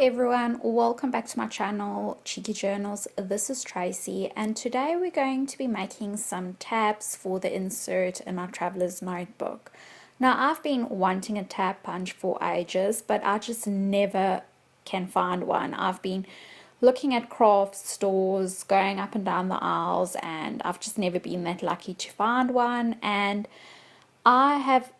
everyone, welcome back to my channel Cheeky Journals. This is Tracy and today we're going to be making some tabs for the insert in our traveler's notebook. Now I've been wanting a tab punch for ages, but I just never can find one. I've been looking at craft stores, going up and down the aisles, and I've just never been that lucky to find one. And I have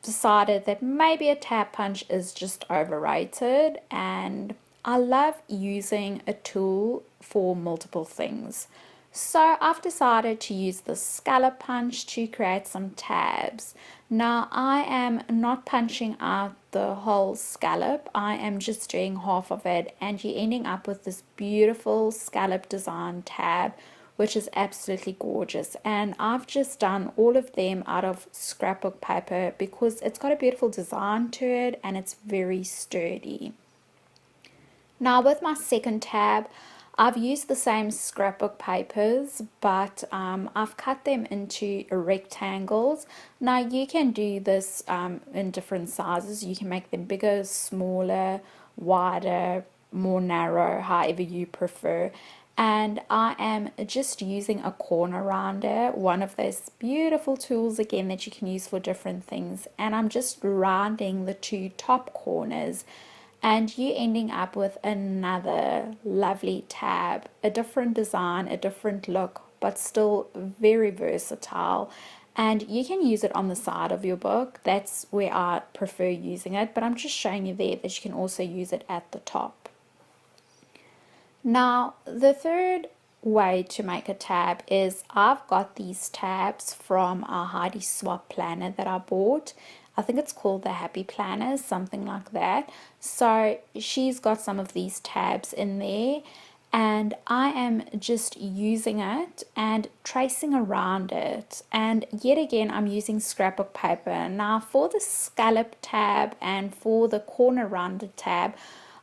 decided that maybe a tab punch is just overrated, and I love using a tool for multiple things. So I've decided to use the scallop punch to create some tabs. Now I am not punching out the whole scallop, I am just doing half of it, and you're ending up with this beautiful scallop design tab, which is absolutely gorgeous. And I've just done all of them out of scrapbook paper because it's got a beautiful design to it and it's very sturdy. Now with my second tab, I've used the same scrapbook papers, but I've cut them into rectangles. Now you can do this in different sizes. You can make them bigger, smaller, wider, more narrow, however you prefer. And I am just using a corner rounder, one of those beautiful tools again that you can use for different things, and I'm just rounding the two top corners, and you ending up with another lovely tab, a different design, a different look, but still very versatile. And you can use it on the side of your book. That's where I prefer using it, but I'm just showing you there that you can also use it at the top. Now the third way to make a tab is I've got these tabs from a Heidi Swap planner that I bought. I think it's called the Happy Planner, something like that. So she's got some of these tabs in there, and I am just using it and tracing around it. And yet again, I'm using scrapbook paper. Now for the scallop tab and for the corner rounded tab,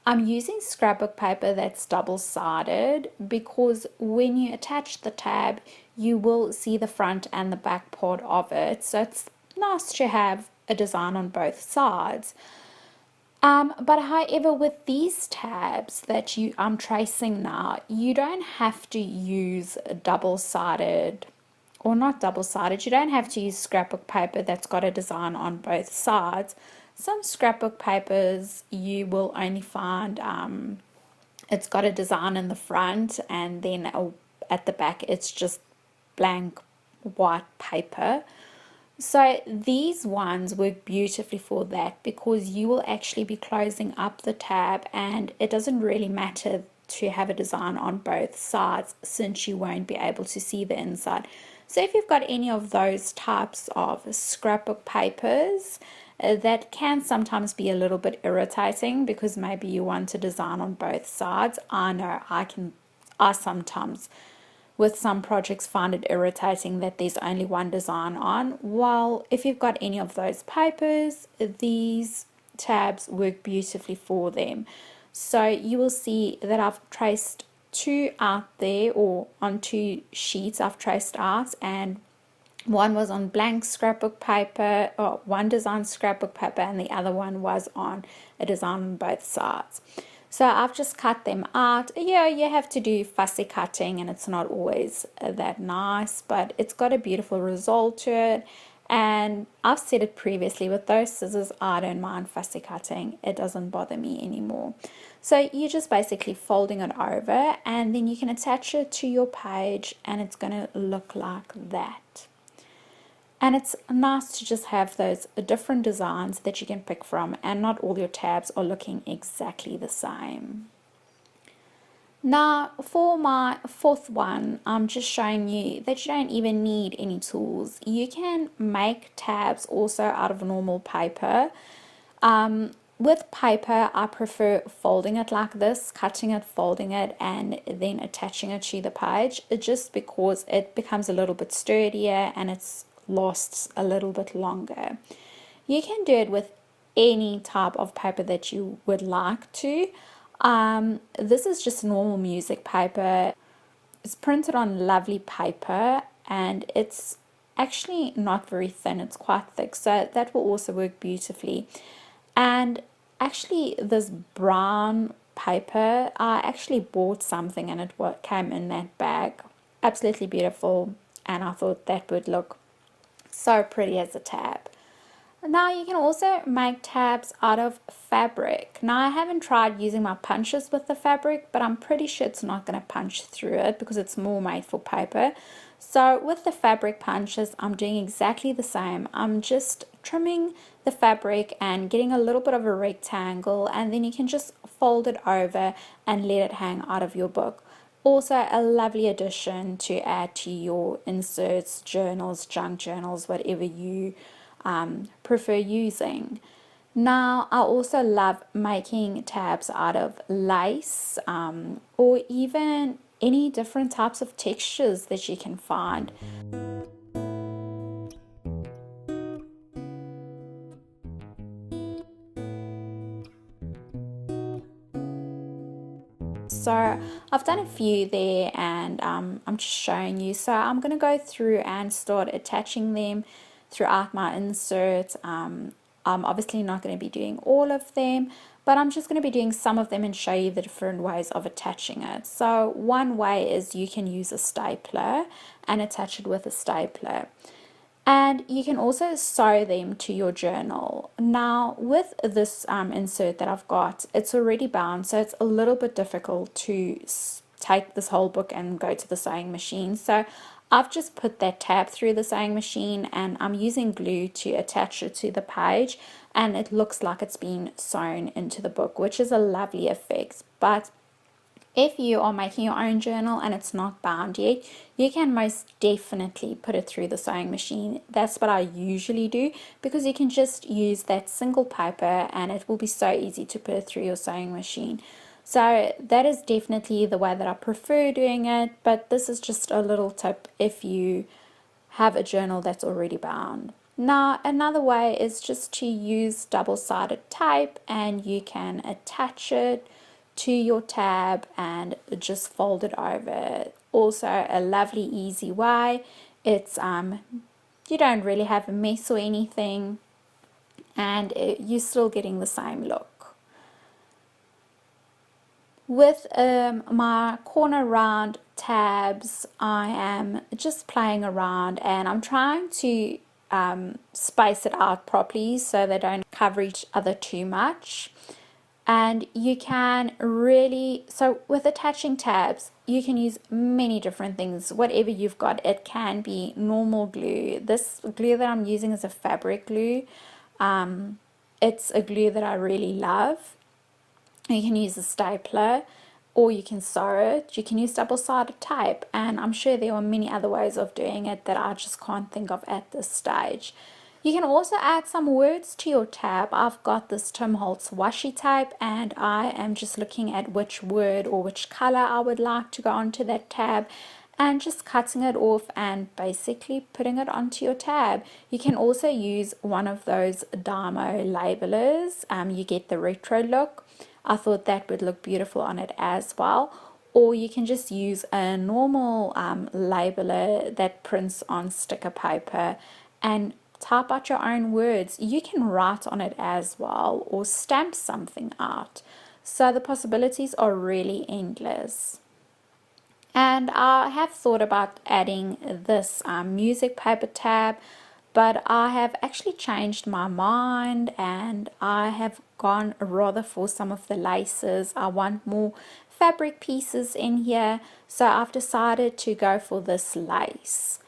I'm using scrapbook paper that's double-sided because when you attach the tab, you will see the front and the back part of it. So it's nice to have a design on both sides. But however, with these tabs that I'm tracing now, you don't have to use double-sided, or not double-sided, you don't have to use scrapbook paper that's got a design on both sides. Some scrapbook papers you will only find it's got a design in the front, and then at the back it's just blank white paper. So these ones work beautifully for that because you will actually be closing up the tab, and it doesn't really matter to have a design on both sides since you won't be able to see the inside. So if you've got any of those types of scrapbook papers, that can sometimes be a little bit irritating because maybe you want a design on both sides. I know I sometimes with some projects find it irritating that there's only one design on. Well, if you've got any of those papers, these tabs work beautifully for them. So you will see that I've traced two out there, or on two sheets I've traced out, and one was on blank scrapbook paper, or one design scrapbook paper, and the other one was on a design on both sides. So I've just cut them out. Yeah, you have to do fussy cutting and it's not always that nice, but it's got a beautiful result to it. And I've said it previously, with those scissors I don't mind fussy cutting, it doesn't bother me anymore. So you're just basically folding it over, and then you can attach it to your page and it's going to look like that. And it's nice to just have those different designs that you can pick from, and not all your tabs are looking exactly the same. Now for my fourth one, I'm just showing you that you don't even need any tools. You can make tabs also out of normal paper. With paper, I prefer folding it like this, cutting it, folding it, and then attaching it to the page, just because it becomes a little bit sturdier and it's lasts a little bit longer. You can do it with any type of paper that you would like to. This is just normal music paper. It's printed on lovely paper, and it's actually not very thin, it's quite thick, so that will also work beautifully. And actually this brown paper. I actually bought something and it came in that bag. Absolutely beautiful, and I thought that would look so pretty as a tab. Now you can also make tabs out of fabric. Now I haven't tried using my punches with the fabric, but I'm pretty sure it's not going to punch through it because it's more made for paper. So with the fabric punches, I'm doing exactly the same. I'm just trimming the fabric and getting a little bit of a rectangle, and then you can just fold it over and let it hang out of your book. Also a lovely addition to add to your inserts, journals, junk journals, whatever you prefer using. Now I also love making tabs out of lace or even any different types of textures that you can find. So I've done a few there, and I'm just showing you. So I'm going to go through and start attaching them throughout my insert. I'm obviously not going to be doing all of them, but I'm just going to be doing some of them and show you the different ways of attaching it. So one way is you can use a stapler and attach it with a stapler. And you can also sew them to your journal. Now with this insert that I've got, it's already bound, so it's a little bit difficult to take this whole book and go to the sewing machine. So I've just put that tab through the sewing machine, and I'm using glue to attach it to the page, and it looks like it's been sewn into the book, which is a lovely effect. But if you are making your own journal and it's not bound yet, you can most definitely put it through the sewing machine. That's what I usually do, because you can just use that single paper and it will be so easy to put it through your sewing machine. So that is definitely the way that I prefer doing it, but this is just a little tip if you have a journal that's already bound. Now another way is just to use double-sided tape, and you can attach it to your tab and just fold it over. Also a lovely easy way. It's you don't really have a mess or anything, and you're still getting the same look. With my corner round tabs, I am just playing around and I'm trying to space it out properly so they don't cover each other too much. And you can really, so with attaching tabs, you can use many different things, whatever you've got. It can be normal glue. This glue that I'm using is a fabric glue. It's a glue that I really love. You can use a stapler, or you can sew it. You can use double-sided tape, and I'm sure there are many other ways of doing it that I just can't think of at this stage. You can also add some words to your tab. I've got this Tim Holtz washi tape, and I am just looking at which word or which color I would like to go onto that tab, and just cutting it off and basically putting it onto your tab. You can also use one of those Dymo labelers. You get the retro look. I thought that would look beautiful on it as well. Or you can just use a normal labeler that prints on sticker paper and type out your own words. You can write on it as well, or stamp something out. So the possibilities are really endless. And I have thought about adding this music paper tab, but I have actually changed my mind and I have gone rather for some of the laces. I want more fabric pieces in here, so I've decided to go for this lace.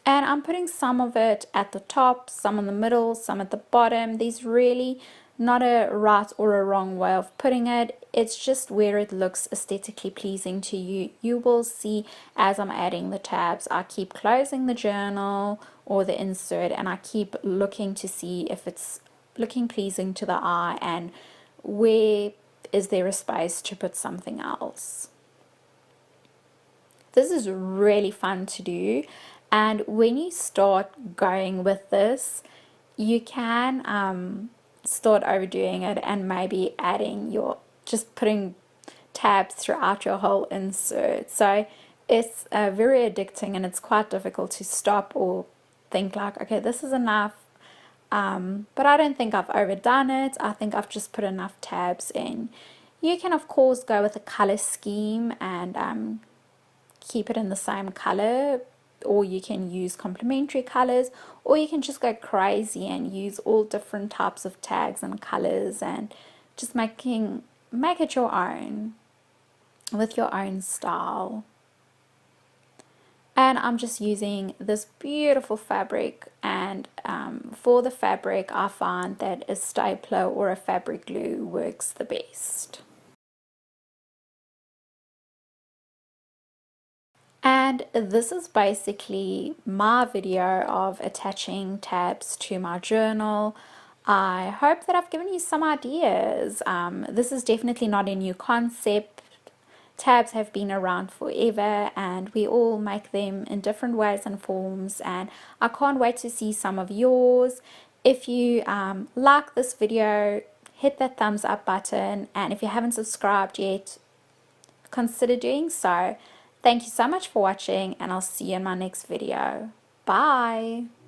And I'm putting some of it at the top, some in the middle, some at the bottom. There's really not a right or a wrong way of putting it. It's just where it looks aesthetically pleasing to you. You will see as I'm adding the tabs, I keep closing the journal or the insert, and I keep looking to see if it's looking pleasing to the eye and where is there a space to put something else. This is really fun to do. And when you start going with this, you can start overdoing it and maybe adding just putting tabs throughout your whole insert. So it's very addicting, and it's quite difficult to stop or think like, okay, this is enough. but I don't think I've overdone it. I think I've just put enough tabs in. You can of course go with a color scheme and keep it in the same color, or you can use complementary colors, or you can just go crazy and use all different types of tags and colors and just make it your own with your own style. And I'm just using this beautiful fabric, and for the fabric I find that a stapler or a fabric glue works the best. And this is basically my video of attaching tabs to my journal. I hope that I've given you some ideas. This is definitely not a new concept. Tabs have been around forever and we all make them in different ways and forms, and I can't wait to see some of yours. If you like this video, hit that thumbs up button, and if you haven't subscribed yet, consider doing so. Thank you so much for watching, and I'll see you in my next video. Bye!